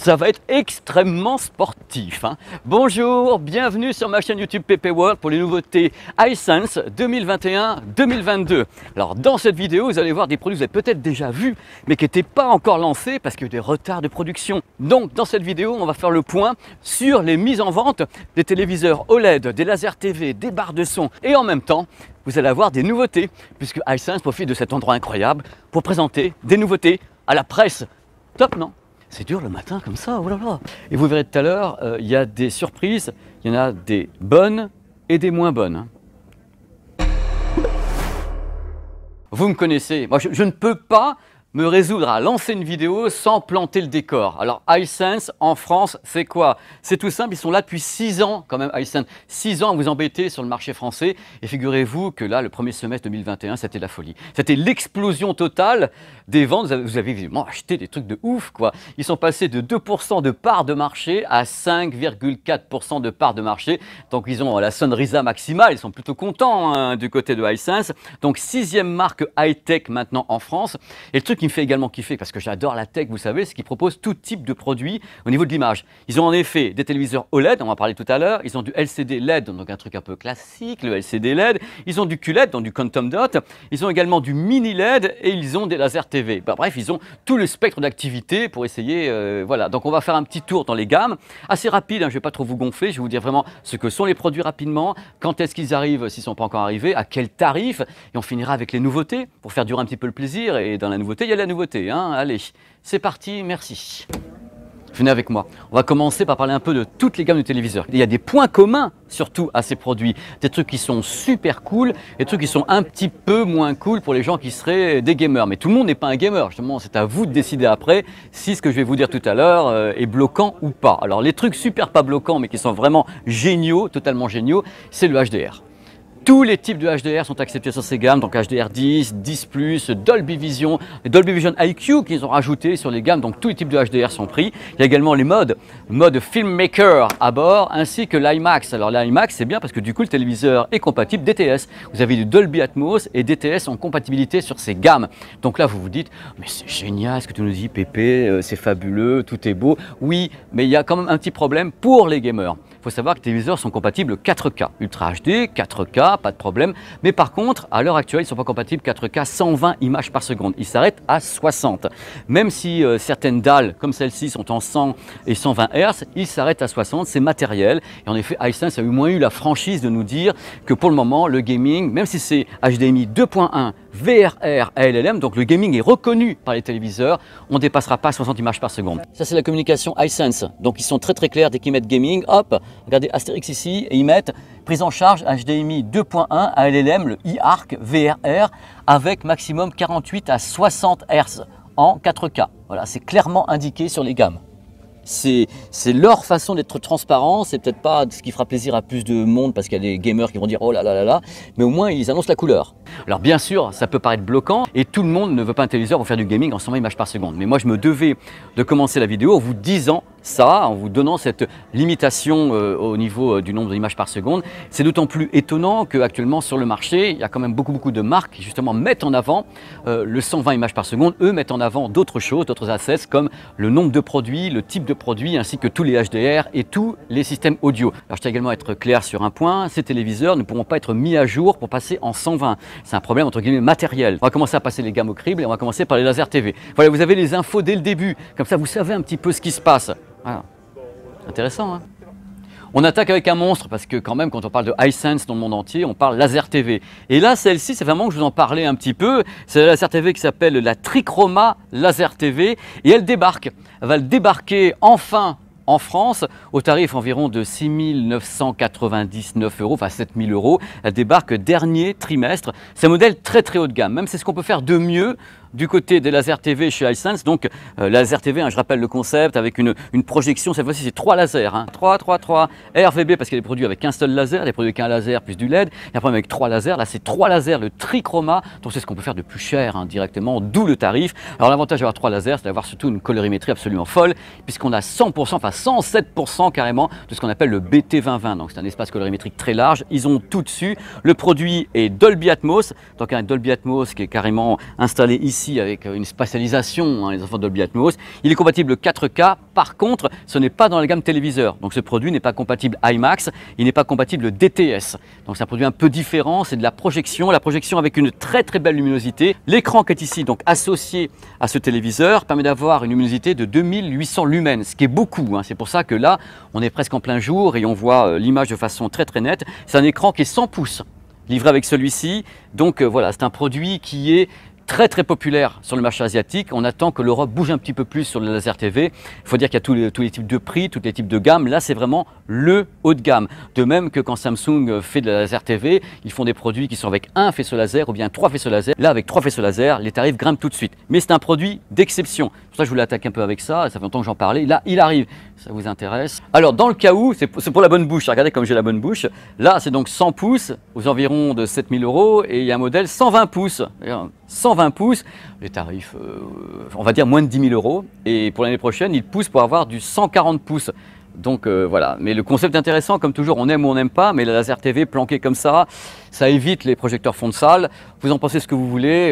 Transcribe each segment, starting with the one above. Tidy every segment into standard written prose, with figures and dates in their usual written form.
Ça va être extrêmement sportif, hein. Bonjour, bienvenue sur ma chaîne YouTube PP World pour les nouveautés Hisense 2021-2022. Alors dans cette vidéo, vous allez voir des produits que vous avez peut-être déjà vus, mais qui n'étaient pas encore lancés parce qu'il y a eu des retards de production. Donc dans cette vidéo, on va faire le point sur les mises en vente des téléviseurs OLED, des lasers TV, des barres de son et en même temps, vous allez avoir des nouveautés puisque Hisense profite de cet endroit incroyable pour présenter des nouveautés à la presse. Top, non? C'est dur le matin comme ça, oh là là. Et vous verrez tout à l'heure, il y a des surprises, il y en a des bonnes et des moins bonnes. Vous me connaissez, moi je ne peux pas me résoudre à lancer une vidéo sans planter le décor. Alors Hisense en France, c'est quoi? C'est tout simple, ils sont là depuis 6 ans quand même, Hisense. 6 ans à vous embêter sur le marché français. Et figurez-vous que là, le premier semestre 2021, c'était la folie. C'était l'explosion totale des ventes. Vous avez évidemment acheté des trucs de ouf, quoi. Ils sont passés de 2% de part de marché à 5,4% de part de marché. Donc ils ont la sonrisa maximale, ils sont plutôt contents hein, du côté de Hisense. Donc 6e marque high-tech maintenant en France. Et le truc qui me fait également kiffer, parce que j'adore la tech, vous savez, c'est qu'ils proposent tout type de produits au niveau de l'image. Ils ont en effet des téléviseurs OLED, on va en parler tout à l'heure, ils ont du LCD LED, donc un truc un peu classique, le LCD LED, ils ont du QLED, donc du Quantum Dot, ils ont également du Mini LED et ils ont des lasers TV. Bah, bref, ils ont tout le spectre d'activité pour essayer, voilà. Donc on va faire un petit tour dans les gammes, assez rapide, hein, je ne vais pas trop vous gonfler, je vais vous dire vraiment ce que sont les produits rapidement, quand est-ce qu'ils arrivent, s'ils ne sont pas encore arrivés, à quel tarif, et on finira avec les nouveautés, pour faire durer un petit peu le plaisir, et dans la nouveauté, il y a la nouveauté, hein. Allez, c'est parti, merci. Venez avec moi. On va commencer par parler un peu de toutes les gammes de téléviseurs. Il y a des points communs surtout à ces produits. Des trucs qui sont super cool et des trucs qui sont un petit peu moins cool pour les gens qui seraient des gamers. Mais tout le monde n'est pas un gamer. Justement, c'est à vous de décider après si ce que je vais vous dire tout à l'heure est bloquant ou pas. Alors les trucs super pas bloquants mais qui sont vraiment géniaux, totalement géniaux, c'est le HDR. Tous les types de HDR sont acceptés sur ces gammes, donc HDR 10, 10+, Dolby Vision, et Dolby Vision IQ qu'ils ont rajouté sur les gammes, donc tous les types de HDR sont pris. Il y a également les mode Filmmaker à bord, ainsi que l'IMAX. Alors l'IMAX c'est bien parce que du coup le téléviseur est compatible DTS. Vous avez du Dolby Atmos et DTS en compatibilité sur ces gammes. Donc là vous vous dites, mais c'est génial ce que tu nous dis Pépé, c'est fabuleux, tout est beau. Oui, mais il y a quand même un petit problème pour les gamers. Il faut savoir que les téléviseurs sont compatibles 4K, Ultra HD, 4K, pas de problème. Mais par contre, à l'heure actuelle, ils ne sont pas compatibles 4K 120 images par seconde. Ils s'arrêtent à 60. Même si certaines dalles, comme celle-ci, sont en 100 et 120 Hz, ils s'arrêtent à 60. C'est matériel. Et en effet, Hisense a au moins eu la franchise de nous dire que pour le moment, le gaming, même si c'est HDMI 2.1, VRR, ALLM, donc le gaming est reconnu par les téléviseurs, on ne dépassera pas 60 images par seconde. Ça, c'est la communication Hisense. Donc, ils sont très clairs dès qu'ils mettent gaming. Hop, regardez Astérix ici, et ils mettent prise en charge HDMI 2.1, ALLM, le e-ARC, VRR, avec maximum 48 à 60 Hz en 4K. Voilà, c'est clairement indiqué sur les gammes. C'est leur façon d'être transparent, c'est peut-être pas ce qui fera plaisir à plus de monde parce qu'il y a des gamers qui vont dire oh là là là là, mais au moins ils annoncent la couleur. Alors bien sûr, ça peut paraître bloquant et tout le monde ne veut pas un téléviseur pour faire du gaming en 120 images par seconde. Mais moi je me devais de commencer la vidéo en vous disant ça, en vous donnant cette limitation au niveau du nombre d'images par seconde. C'est d'autant plus étonnant qu'actuellement sur le marché, il y a quand même beaucoup de marques qui justement mettent en avant le 120 images par seconde. Eux mettent en avant d'autres choses, d'autres assets comme le nombre de produits, le type de produits ainsi que tous les HDR et tous les systèmes audio. Alors je tiens également à être clair sur un point, ces téléviseurs ne pourront pas être mis à jour pour passer en 120. C'est un problème entre guillemets matériel. On va commencer à passer les gammes au crible et on va commencer par les lasers TV. Voilà, vous avez les infos dès le début, comme ça vous savez un petit peu ce qui se passe. Voilà. Intéressant, hein? On attaque avec un monstre parce que quand même quand on parle de Hisense dans le monde entier, on parle laser TV. Et là, celle-ci, c'est vraiment que je vous en parlais un petit peu. C'est la laser TV qui s'appelle la Trichroma Laser TV et elle débarque. Elle va débarquer enfin en France au tarif environ de 6 999 €, enfin 7 000 €. Elle débarque dernier trimestre. C'est un modèle très haut de gamme. Même c'est ce qu'on peut faire de mieux du côté des lasers TV chez Hisense. Donc laser TV, hein, je rappelle le concept avec une projection, cette fois-ci c'est 3 lasers, hein, 3 RVB parce qu'il y a des produits avec un seul laser, des produits avec un laser plus du LED, et après avec 3 lasers, là c'est 3 lasers, le trichroma, donc c'est ce qu'on peut faire de plus cher hein, directement, d'où le tarif. Alors l'avantage d'avoir 3 lasers, c'est d'avoir surtout une colorimétrie absolument folle, puisqu'on a 100%, enfin 107% carrément de ce qu'on appelle le BT2020. Donc c'est un espace colorimétrique très large. Ils ont tout dessus. Le produit est Dolby Atmos. Donc un Dolby Atmos qui est carrément installé ici avec une spatialisation, hein, les enfants de Dolby Atmos. Il est compatible 4K. Par contre, ce n'est pas dans la gamme téléviseur. Donc ce produit n'est pas compatible IMAX. Il n'est pas compatible DTS. Donc c'est un produit un peu différent. C'est de la projection avec une très belle luminosité. L'écran qui est ici donc associé à ce téléviseur permet d'avoir une luminosité de 2800 lumens, ce qui est beaucoup, hein. C'est pour ça que là, on est presque en plein jour et on voit l'image de façon très nette. C'est un écran qui est 100 pouces, livré avec celui-ci. Donc voilà, c'est un produit qui est très populaire sur le marché asiatique. On attend que l'Europe bouge un petit peu plus sur le laser TV. Il faut dire qu'il y a tous les types de prix, tous les types de gamme. Là, c'est vraiment le haut de gamme. De même que quand Samsung fait de la laser TV, ils font des produits qui sont avec un faisceau laser ou bien 3 faisceaux laser. Là, avec 3 faisceaux laser, les tarifs grimpent tout de suite. Mais c'est un produit d'exception. C'est pour ça que je voulais attaquer un peu avec ça. Ça fait longtemps que j'en parlais. Là, il arrive. Ça vous intéresse? Alors, dans le cas où, c'est pour la bonne bouche. Regardez comme j'ai la bonne bouche. Là, c'est donc 100 pouces aux environs de 7000 € et il y a un modèle 120 pouces. 120 pouces, les tarifs, on va dire moins de 10 000 €. Et pour l'année prochaine, il pousse pour avoir du 140 pouces. Donc voilà, mais le concept est intéressant, comme toujours, on aime ou on n'aime pas, mais la laser TV planquée comme ça évite les projecteurs fond de salle. Vous en pensez ce que vous voulez,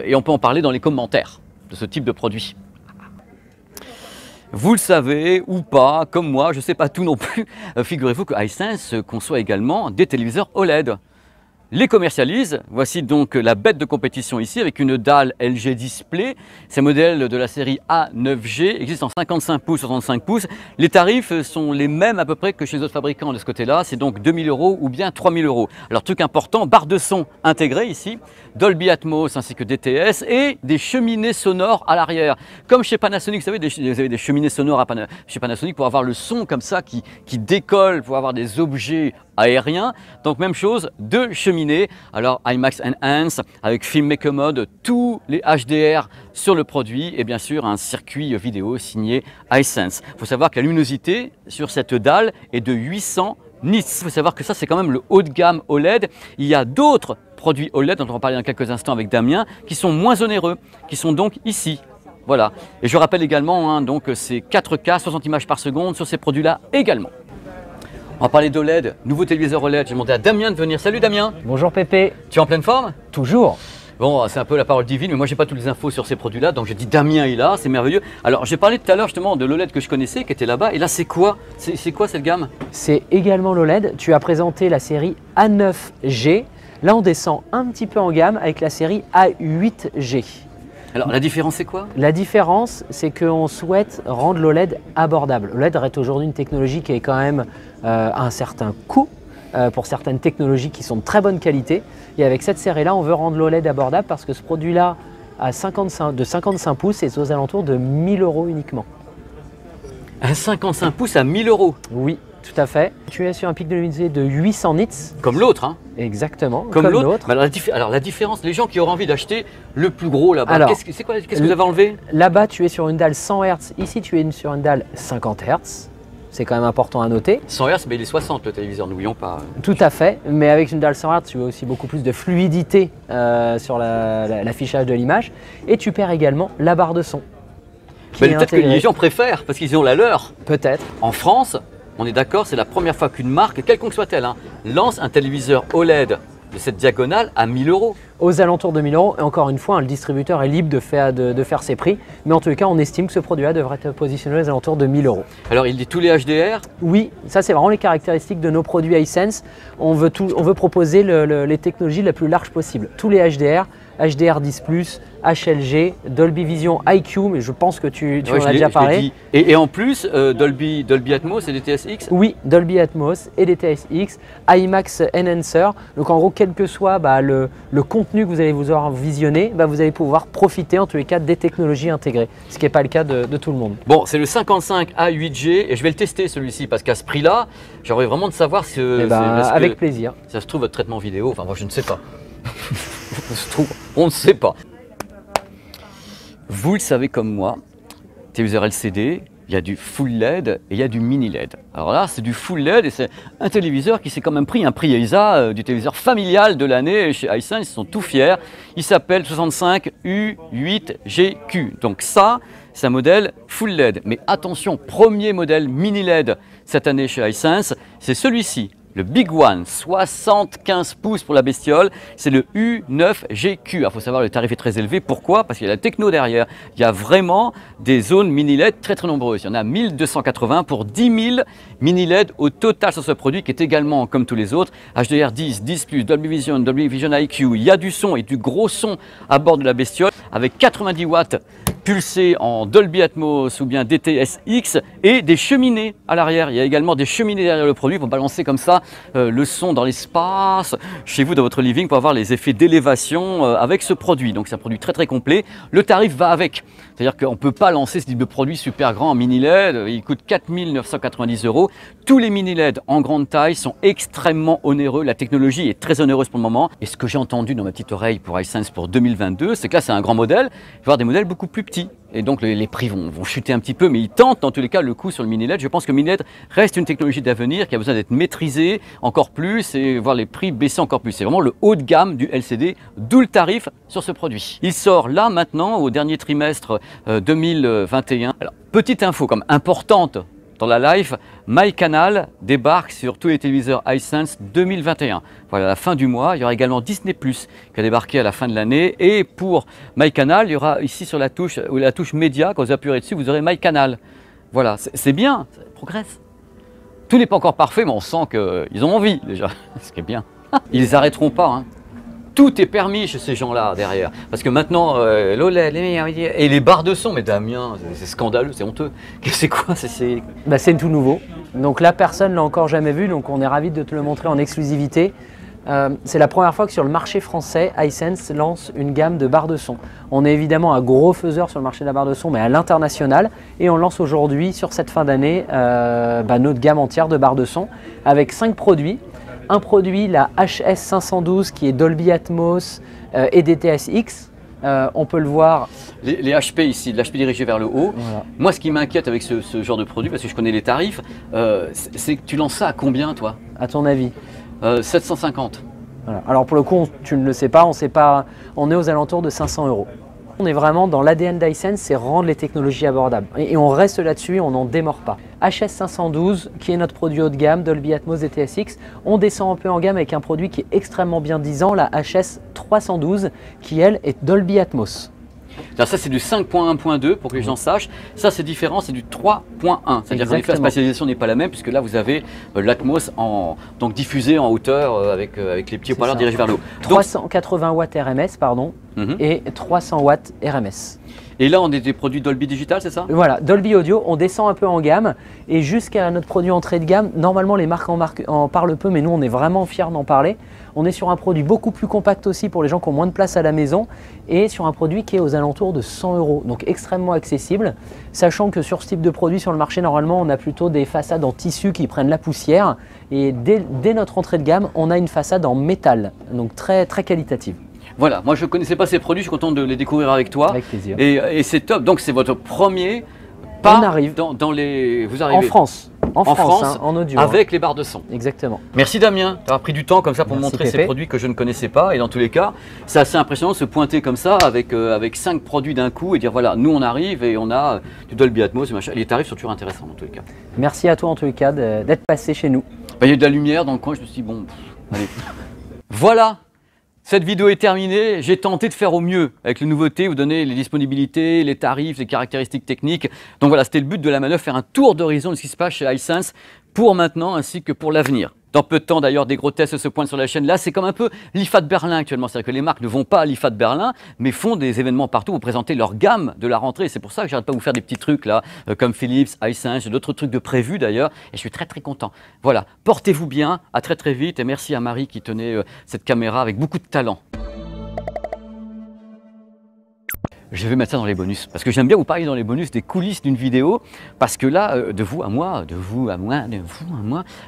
et on peut en parler dans les commentaires de ce type de produit. Vous le savez ou pas, comme moi, je ne sais pas tout non plus, figurez-vous que Hisense conçoit également des téléviseurs OLED. Les commercialise. Voici donc la bête de compétition ici avec une dalle LG Display. Ces modèles de la série A9G existent en 55 pouces, 65 pouces. Les tarifs sont les mêmes à peu près que chez les autres fabricants de ce côté-là. C'est donc 2000 € ou bien 3000 €. Alors truc important, barre de son intégrée ici, Dolby Atmos ainsi que DTS et des cheminées sonores à l'arrière. Comme chez Panasonic, vous savez, vous avez des cheminées sonores chez Panasonic pour avoir le son comme ça qui décolle, pour avoir des objets aériens. Donc même chose, deux cheminées. Alors IMAX Enhance avec Filmmaker Mode, tous les HDR sur le produit et bien sûr un circuit vidéo signé Hisense. Il faut savoir que la luminosité sur cette dalle est de 800 nits. Il faut savoir que ça c'est quand même le haut de gamme OLED. Il y a d'autres produits OLED dont on va parler dans quelques instants avec Damien qui sont moins onéreux, qui sont donc ici. Voilà. Et je rappelle également, hein, donc c'est 4K, 60 images par seconde sur ces produits-là également. On va parler d'OLED, nouveau téléviseur OLED. J'ai demandé à Damien de venir. Salut Damien. Bonjour Pépé. Tu es en pleine forme? Toujours. Bon, c'est un peu la parole divine, mais moi j'ai pas toutes les infos sur ces produits-là, donc j'ai dit Damien est là, c'est merveilleux. Alors j'ai parlé tout à l'heure justement de l'OLED que je connaissais, qui était là-bas, et là c'est quoi? C'est quoi cette gamme? C'est également l'OLED. Tu as présenté la série A9G. Là on descend un petit peu en gamme avec la série A8G. Alors la différence c'est quoi? La différence c'est qu'on souhaite rendre l'OLED abordable. L'OLED reste aujourd'hui une technologie qui est quand même à un certain coût pour certaines technologies qui sont de très bonne qualité. Et avec cette série-là, on veut rendre l'OLED abordable parce que ce produit-là de 55 pouces est aux alentours de 1000 € uniquement. Un 55 pouces à 1000 €? Oui, tout à fait. Tu es sur un pic de luminosité de 800 nits. Comme l'autre, hein? Exactement, comme l'autre. Alors la différence, les gens qui auraient envie d'acheter le plus gros là-bas, qu'est-ce que vous avez enlevé? Là-bas, tu es sur une dalle 100 Hz. Ici, tu es sur une dalle 50 Hz. C'est quand même important à noter. 100 Hz, mais il est 60 le téléviseur, n'oublions pas. Tout à fait, mais avec une dalle 100 Hz, tu as aussi beaucoup plus de fluidité sur l'affichage de l'image. Et tu perds également la barre de son. Peut-être que les gens préfèrent, parce qu'ils ont la leur. Peut-être. En France, on est d'accord, c'est la première fois qu'une marque, quelconque soit-elle, hein, lance un téléviseur OLED de cette diagonale à 1000 €. Aux alentours de 1000 €. Et encore une fois, hein, le distributeur est libre de faire ses prix. Mais en tout cas, on estime que ce produit-là devrait être positionné aux alentours de 1000 €. Alors, il dit tous les HDR? Oui, ça c'est vraiment les caractéristiques de nos produits Hisense. On veut proposer les technologies la plus large possible. Tous les HDR, HDR10+, HLG, Dolby Vision IQ, mais je pense que tu en as déjà parlé. Et en plus, Dolby Atmos et DTS:X? Oui, Dolby Atmos et DTS:X, IMAX Enhancer. Donc en gros, quel que soit le contenu que vous allez vous avoir visionné, vous allez pouvoir profiter en tous les cas des technologies intégrées, ce qui n'est pas le cas de tout le monde. Bon, c'est le 55 A8G et je vais le tester celui-ci parce qu'à ce prix-là, j'aurais vraiment de savoir si… avec plaisir. Ça se trouve votre traitement vidéo, enfin moi je ne sais pas. On ne sait pas. Vous le savez comme moi, téléviseur LCD, il y a du full LED et il y a du mini LED. Alors là, c'est du full LED et c'est un téléviseur qui s'est quand même pris un prix EISA du téléviseur familial de l'année chez Hisense. Ils sont tout fiers. Il s'appelle 65U8GQ. Donc ça, c'est un modèle full LED. Mais attention, premier modèle mini LED cette année chez Hisense, c'est celui-ci. Le Big One, 75 pouces pour la bestiole, c'est le U9GQ. Il faut savoir le tarif est très élevé. Pourquoi? Parce qu'il y a la techno derrière. Il y a vraiment des zones mini LED très nombreuses. Il y en a 1280 pour 10 000 mini LED au total sur ce produit qui est également, comme tous les autres, HDR10, 10+, Dolby Vision, Dolby Vision IQ. Il y a du son et du gros son à bord de la bestiole avec 90 watts pulsés en Dolby Atmos ou bien DTS:X et des cheminées à l'arrière. Il y a également des cheminées derrière le produit pour balancer comme ça le son dans l'espace, chez vous, dans votre living, pour avoir les effets d'élévation avec ce produit. Donc c'est un produit très complet. Le tarif va avec. C'est-à-dire qu'on ne peut pas lancer ce type de produit super grand en mini LED. Il coûte 4 990 €. Tous les mini LED en grande taille sont extrêmement onéreux. La technologie est très onéreuse pour le moment. Et ce que j'ai entendu dans ma petite oreille pour Hisense pour 2022, c'est que là, c'est un grand modèle. Il va y avoir des modèles beaucoup plus petits. Et donc les prix vont chuter un petit peu, mais ils tentent dans tous les cas le coup sur le mini LED. Je pense que mini LED reste une technologie d'avenir qui a besoin d'être maîtrisée encore plus et voir les prix baisser encore plus. C'est vraiment le haut de gamme du LCD, d'où le tarif sur ce produit. Il sort là maintenant au dernier trimestre 2021. Alors, petite info comme importante dans la live, MyCanal débarque sur tous les téléviseurs Hisense 2021. Voilà, à la fin du mois, il y aura également Disney+, qui a débarqué à la fin de l'année. Et pour MyCanal, il y aura ici sur la touche média, quand vous appuierez dessus, vous aurez MyCanal. Voilà, c'est bien, ça progresse. Tout n'est pas encore parfait, mais on sent qu'ils ont envie déjà, ce qui est bien. Ils n'arrêteront pas, hein. Tout est permis chez ces gens-là derrière. Parce que maintenant, l'OLED, et les barres de son, mais Damien, c'est scandaleux, c'est honteux. C'est quoi? C'est tout nouveau. Donc là, personne ne l'a encore jamais vu, donc on est ravis de te le montrer en exclusivité. C'est la première fois que sur le marché français, Hisense lance une gamme de barres de son. On est évidemment un gros faiseur sur le marché de la barre de son, mais à l'international. Et on lance aujourd'hui, sur cette fin d'année, notre gamme entière de barres de son avec 5 produits. Un produit, la HS512, qui est Dolby Atmos et DTS:X. On peut le voir. Les HP ici, l'HP dirigé vers le haut. Voilà. Moi, ce qui m'inquiète avec ce genre de produit, parce que je connais les tarifs, c'est que tu lances ça à combien, toi? À ton avis? 750. Voilà. Alors pour le coup, tu ne le sais pas, on est aux alentours de 500 €. On est vraiment dans l'ADN d'Hisense, c'est rendre les technologies abordables. Et on reste là-dessus, on n'en démord pas. HS512, qui est notre produit haut de gamme, Dolby Atmos DTS:X, on descend un peu en gamme avec un produit qui est extrêmement bien disant, la HS312, qui elle est Dolby Atmos. Alors ça c'est du 5.1.2 pour que les gens sachent. Ça c'est différent, c'est du 3.1. C'est-à-dire que la spatialisation n'est pas la même puisque là vous avez l'Atmos donc diffusé en hauteur avec les petits haut-parleurs dirigés vers le haut. 380 watts RMS pardon, et 300 watts RMS. Et là on est des produits Dolby Digital, c'est ça? Voilà, Dolby Audio, on descend un peu en gamme et jusqu'à notre produit entrée de gamme, normalement les marques en parlent peu, mais nous on est vraiment fiers d'en parler. On est sur un produit beaucoup plus compact aussi pour les gens qui ont moins de place à la maison et sur un produit qui est aux alentours de 100 €, donc extrêmement accessible, sachant que sur ce type de produit sur le marché, normalement on a plutôt des façades en tissu qui prennent la poussière et dès notre entrée de gamme, on a une façade en métal, donc très qualitative. Voilà, moi je ne connaissais pas ces produits, je suis content de les découvrir avec toi. Avec plaisir. Et c'est top, donc c'est votre premier pas on arrive dans les... Vous arrivez en France, hein, en audio. Avec les barres de son. Exactement. Merci Damien d'avoir pris du temps comme ça pour montrer ces produits que je ne connaissais pas. Et dans tous les cas, c'est assez impressionnant de se pointer comme ça avec 5 produits d'un coup et dire voilà, nous on arrive et on a du Dolby Atmos, machin. Les tarifs sont toujours intéressants dans tous les cas. Merci à toi en tous les cas d'être passé chez nous. Il y a de la lumière dans le coin, je me suis dit bon, allez. Voilà. Cette vidéo est terminée, j'ai tenté de faire au mieux avec les nouveautés, vous donner les disponibilités, les tarifs, les caractéristiques techniques. Donc voilà, c'était le but de la manœuvre, faire un tour d'horizon de ce qui se passe chez Hisense pour maintenant ainsi que pour l'avenir. Dans peu de temps d'ailleurs, des gros tests se pointent sur la chaîne. Là, c'est comme un peu l'IFA de Berlin actuellement. C'est-à-dire que les marques ne vont pas à l'IFA de Berlin, mais font des événements partout pour présenter leur gamme de la rentrée. C'est pour ça que j'arrête pas de vous faire des petits trucs là, comme Philips, Hisense, d'autres trucs de prévus d'ailleurs. Et je suis très content. Voilà, portez-vous bien, à très vite. Et merci à Marie qui tenait cette caméra avec beaucoup de talent. Je vais mettre ça dans les bonus, parce que j'aime bien vous parler dans les bonus des coulisses d'une vidéo, parce que là, de vous à moi,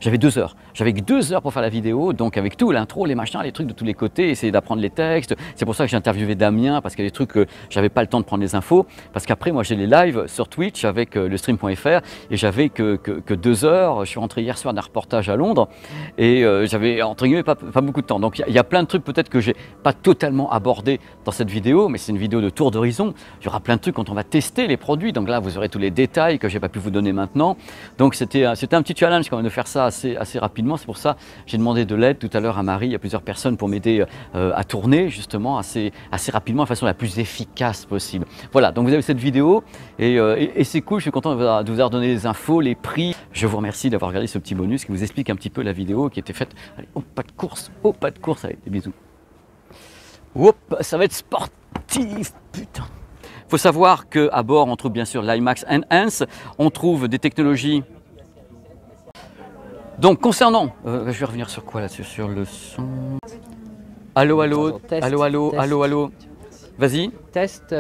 j'avais 2 heures. J'avais 2 heures pour faire la vidéo, donc avec tout, l'intro, les machins, les trucs de tous les côtés, essayer d'apprendre les textes. C'est pour ça que j'ai interviewé Damien, parce qu'il y a des trucs que j'avais pas le temps de prendre les infos, parce qu'après, moi, j'ai les lives sur Twitch avec le stream.fr, et j'avais que 2 heures. Je suis rentré hier soir d'un reportage à Londres, et j'avais, entre guillemets, pas beaucoup de temps. Donc, il y a plein de trucs peut-être que j'ai pas totalement abordé dans cette vidéo, mais c'est une vidéo de tour d'horizon l'horizon. Il y aura plein de trucs quand on va tester les produits. Donc là, vous aurez tous les détails que je n'ai pas pu vous donner maintenant. Donc c'était un petit challenge quand même de faire ça assez rapidement. C'est pour ça que j'ai demandé de l'aide tout à l'heure à Marie, à plusieurs personnes pour m'aider à tourner justement assez rapidement, de façon la plus efficace possible. Voilà, donc vous avez cette vidéo et c'est cool. Je suis content de vous avoir donné les infos, les prix. Je vous remercie d'avoir regardé ce petit bonus qui vous explique un petit peu la vidéo qui était faite. Allez, oh, pas de course, allez, des bisous. Hop, ça va être sportif, putain. Il faut savoir qu'à bord, on trouve bien sûr l'IMAX Enhance, on trouve des technologies. Donc concernant, je vais revenir sur quoi là-dessus, sur le son. Allô, Test, allô, test. allô, allô, allô, allô. Vas-y. Test.